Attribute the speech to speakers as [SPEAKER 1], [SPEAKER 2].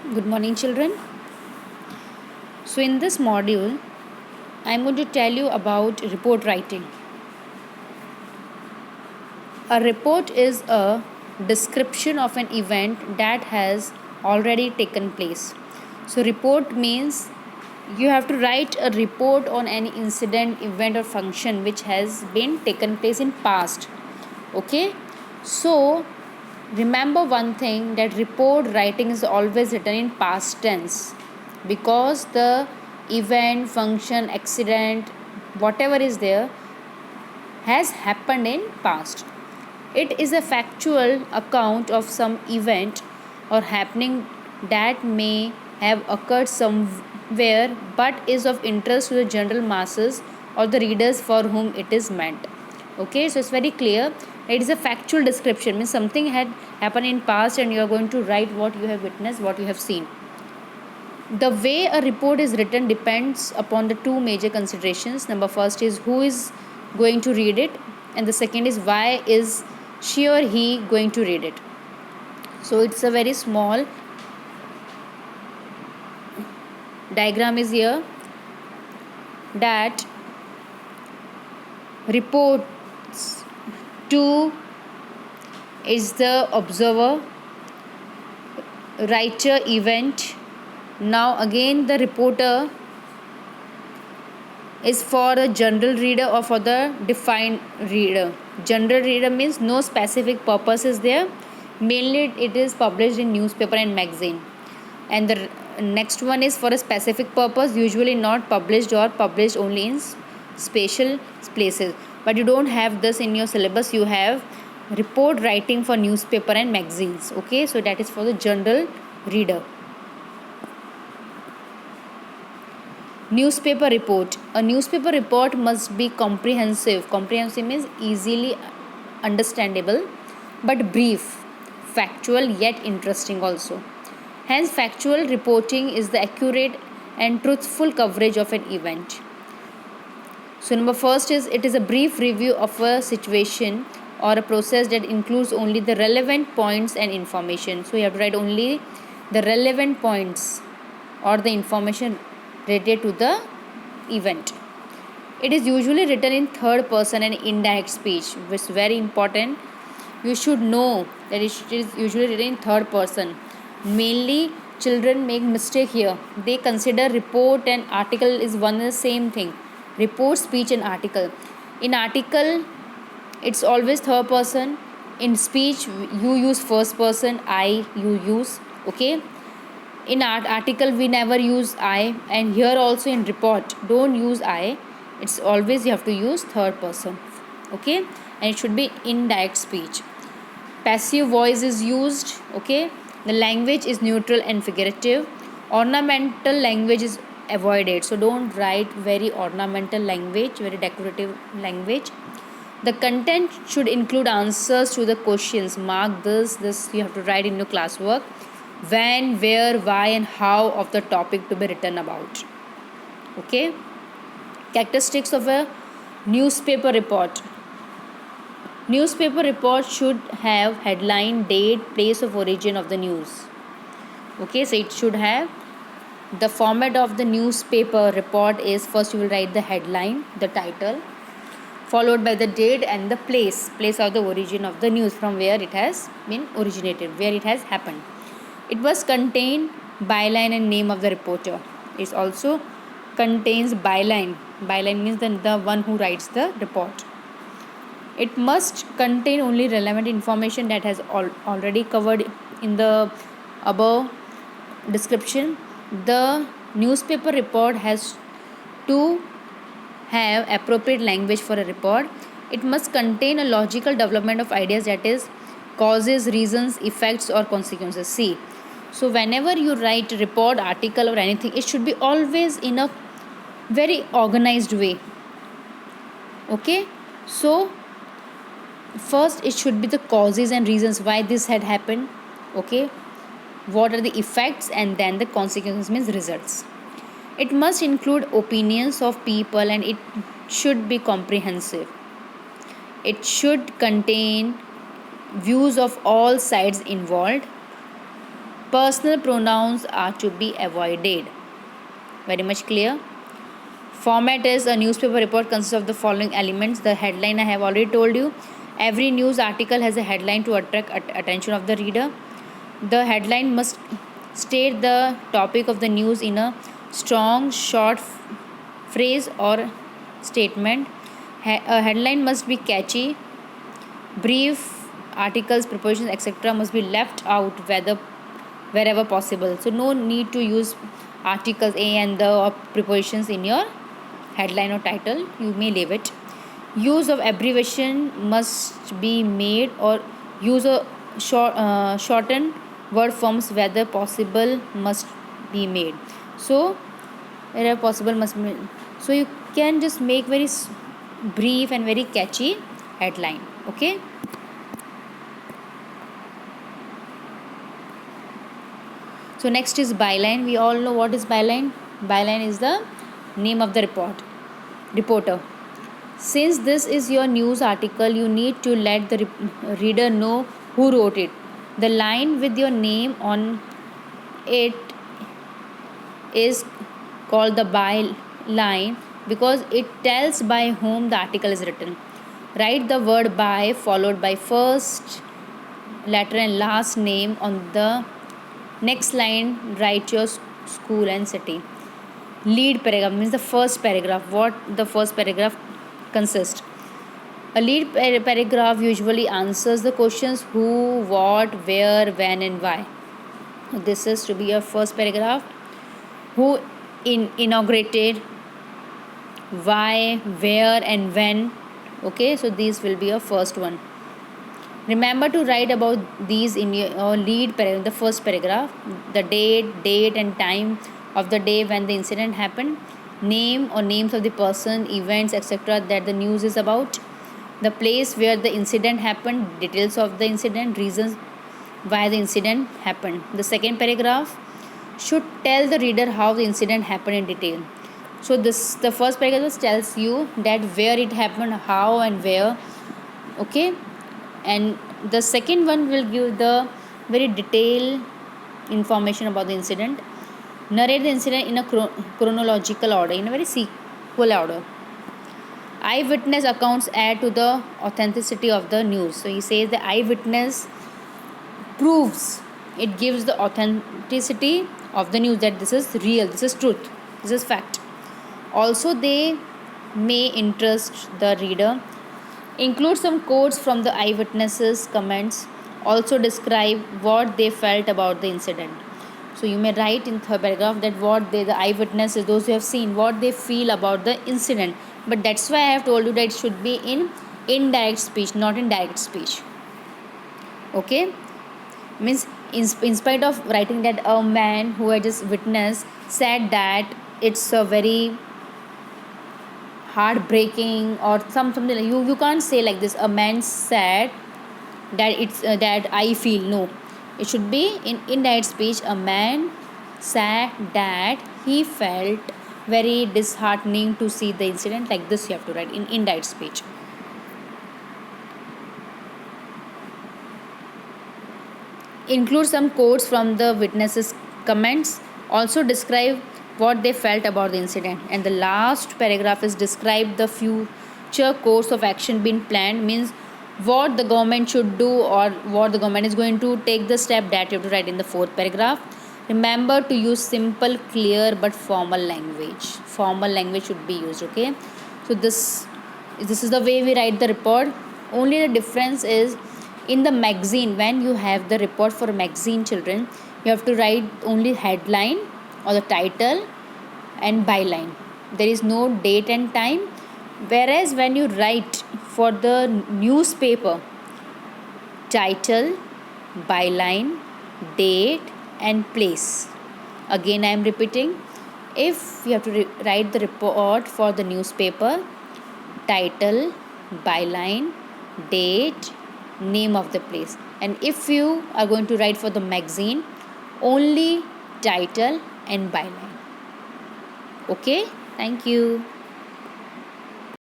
[SPEAKER 1] Good morning, children. So, in this module, I'm going to tell you about report writing. A report is a description of an event that has already taken place. So, report means you have to write a report on any incident, event, or function which has been taken place in past. Okay? So, remember one thing, that report writing is always written in past tense because the event, function, accident, whatever is there has happened in past. It is a factual account of some event or happening that may have occurred somewhere but is of interest to the general masses or the readers for whom it is meant. Okay, so it's very clear. It is a factual description, means something had happened in past and you are going to write what you have witnessed, what you have seen. The way a report is written depends upon the two major considerations. Number first is who is going to read it, and the second is why is she or he going to read it. So it's a very small diagram is here, that reports to is the observer, writer, event. Now again the reporter is for a general reader or for the defined reader. General reader means no specific purpose is there. Mainly it is published in newspaper and magazine. And the next one is for a specific purpose, usually not published or published only in special places. But you don't have this in your syllabus. You have report writing for newspaper and magazines. Okay, so that is for the general reader. Newspaper report. A newspaper report must be comprehensive. Comprehensive means easily understandable but brief, factual yet interesting also. Hence, factual reporting is the accurate and truthful coverage of an event. So, number first is it is a brief review of a situation or a process that includes only the relevant points and information. So, you have to write only the relevant points or the information related to the event. It is usually written in third person and indirect speech, which is very important. You should know that it is usually written in third person. Mainly children make mistake here. They consider report and article is one and the same thing. Report, speech and article. In article it's always third person. In speech you use first person, I you use. Okay, in article we never use I, and here also in report don't use I. It's always you have to use third person. Okay, and it should be indirect speech. Passive voice is used. Okay, the language is neutral and figurative. Ornamental language is avoided, so don't write very ornamental language, very decorative language. The content should include answers to the questions. Mark this you have to write in your classwork. When, where, why and how of the topic to be written about. Okay, characteristics of a newspaper report. Newspaper report should have headline, date, place of origin of the news. Okay, so it should have the format of the newspaper report is first you will write the headline, the title, followed by the date and the place of the origin of the news, from where it has been originated, where it has happened. It must contain byline and name of the reporter. It also contains byline. Byline means the one who writes the report. It must contain only relevant information that has already covered in the above description. The newspaper report has to have appropriate language for a report. It must contain a logical development of ideas, that is causes, reasons, effects or consequences. See, so whenever you write a report, article or anything, it should be always in a very organized way. Okay, so first it should be the causes and reasons why this had happened. Okay, what are the effects, and then the consequences means results. It must include opinions of people and it should be comprehensive. It should contain views of all sides involved. Personal pronouns are to be avoided. Very much clear. Format is a newspaper report consists of the following elements. The headline I have already told you. Every news article has a headline to attract attention of the reader. The headline must state the topic of the news in a strong, short phrase or statement. A headline must be catchy. Brief articles, prepositions, etc. must be left out wherever possible. So no need to use articles a and the or prepositions in your headline or title. You may leave it. Use of abbreviation must be made, or use a shortened word forms whether possible must be made. So wherever possible must be made. So you can just make very brief and very catchy headline. Okay. So next is byline. We all know what is byline. Byline is the name of the reporter. Since this is your news article, you need to let the reader know who wrote it. The line with your name on it is called the byline because it tells by whom the article is written. Write the word by followed by first letter and last name on the next line. Write your school and city. Lead paragraph means the first paragraph. What the first paragraph consists. A lead paragraph usually answers the questions who, what, where, when and why. This is to be a first paragraph. Who inaugurated, why, where and when. Okay, so these will be a first one. Remember to write about these in your lead paragraph, the first paragraph. The date and time of the day when the incident happened, name or names of the person, events, etc. that the news is about, the place where the incident happened, details of the incident, reasons why the incident happened. The second paragraph should tell the reader how the incident happened in detail. So the first paragraph tells you that where it happened, how and where. Okay, and the second one will give the very detailed information about the incident. Narrate the incident in a chronological order, in a very sequential order. Eyewitness accounts add to the authenticity of the news. So he says the eyewitness proves, it gives the authenticity of the news, that this is real, this is truth, this is fact. Also they may interest the reader. Include some quotes from the eyewitnesses' comments. Also describe what they felt about the incident. So you may write in third paragraph that what the eyewitnesses, those who have seen, what they feel about the incident. But that's why I have told you that it should be in indirect speech, not in direct speech. Okay, means in spite of writing that a man who had just witnessed said that it's a very heartbreaking or something like, you can't say like this, a man said that it's that I feel. No, it should be in indirect speech. A man said that he felt very disheartening to see the incident. Like this you have to write in indirect speech. Include some quotes from the witnesses' comments. Also describe what they felt about the incident. And the last paragraph is describe the future course of action being planned, means what the government should do or what the government is going to take the step, that you have to write in the fourth paragraph. Remember to use simple, clear but formal language. Formal language should be used. Okay, so this is the way we write the report. Only the difference is in the magazine, when you have the report for magazine children, you have to write only headline or the title and byline. There is no date and time. Whereas when you write for the newspaper, title, byline, date and place. Again I am repeating, if you have to write the report for the newspaper, title, byline, date, name of the place. And if you are going to write for the magazine, only title and byline. Okay, thank you.